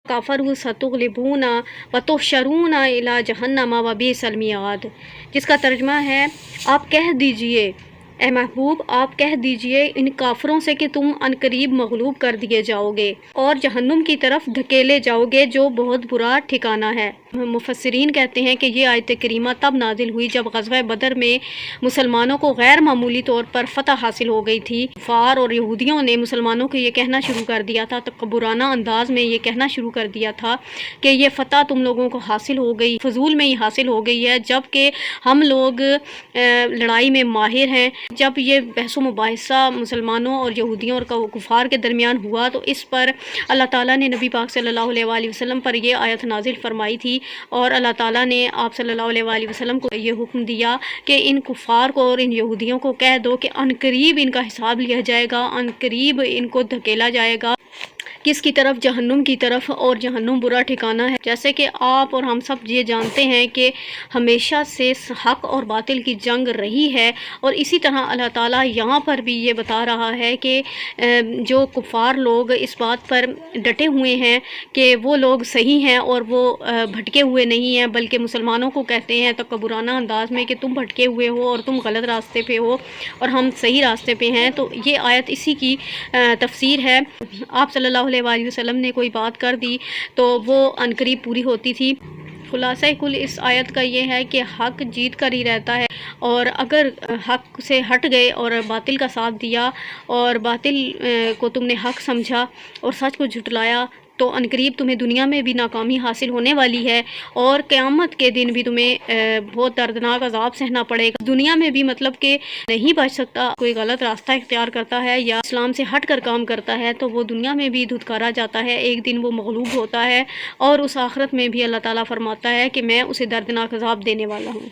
कफ़रू सतुग़लिबूना व तुहशरूना इला जहन्नम व बि'सल मिआद, जिसका तर्जुमा है, आप कह दीजिए ए महबूब, आप कह दीजिए इन काफरों से कि तुम अनकरीब मगलूब कर दिए जाओगे और जहन्नुम की तरफ धकेले जाओगे जो बहुत बुरा ठिकाना है। मुफस्सिरीन कहते हैं कि ये आयत करीमा तब नाजिल हुई जब ग़ज़वा बदर में मुसलमानों को गैर मामूली तौर पर फ़तह हासिल हो गई थी। कुफ़ार और यहूदियों ने मुसलमानों को ये कहना शुरू कर दिया था, तकब्बुराना अंदाज़ में ये कहना शुरू कर दिया था कि ये फ़तह तुम लोगों को हासिल हो गई, फ़जूल में ही हासिल हो गई है, जबकि हम लोग लड़ाई में माहिर हैं। जब ये बहस मुबाहिसा मुसलमानों और यहूदियों और कुफ़ार के दरमियान हुआ तो इस पर अल्लाह ताला ने नबी पाक सल्लल्लाहु अलैहि वसल्लम पर यह आयत नाजिल फरमाई थी और अल्लाह ताला ने आप सल्लल्लाहु अलैहि वसल्लम को ये हुक्म दिया कि इन कुफ़ार को और इन यहूदियों को कह दो कि अनकरीब इनका हिसाब लिया जाएगा, अनकरीब इनको धकेला जाएगा किसकी तरफ, जहन्नुम की तरफ, और जहन्नुम बुरा ठिकाना है। जैसे कि आप और हम सब ये जानते हैं कि हमेशा से हक़ और बातिल की जंग रही है और इसी तरह अल्लाह ताला यहाँ पर भी ये बता रहा है कि जो कुफ़ार लोग इस बात पर डटे हुए हैं कि वो लोग सही हैं और वो भटके हुए नहीं हैं, बल्कि मुसलमानों को कहते हैं तकब्बुराना अंदाज़ में कि तुम भटके हुए हो और तुम गलत रास्ते पे हो और हम सही रास्ते पे हैं। तो ये आयत इसी की तफसीर है। आप सल्लल्लाहु अलैहि वसल्लम ने कोई बात कर दी तो वो अनकरीब पूरी होती थी। खुलासा कुल इस आयत का ये है कि हक़ जीत कर ही रहता है और अगर हक़ से हट गए और बातिल का साथ दिया और बातिल को तुमने हक़ समझा और सच को झुटलाया तो अनकरीब तुम्हें दुनिया में भी नाकामी हासिल होने वाली है और क़यामत के दिन भी तुम्हें बहुत दर्दनाक अज़ाब सहना पड़ेगा। दुनिया में भी मतलब कि नहीं बच सकता, कोई गलत रास्ता इख्तियार करता है या इस्लाम से हट कर काम करता है तो वो दुनिया में भी धुतकारा जाता है, एक दिन वो मग़लूब होता है और उस आखिरत में भी अल्लाह ताला फरमाता है कि मैं उसे दर्दनाक अज़ाब देने वाला हूँ।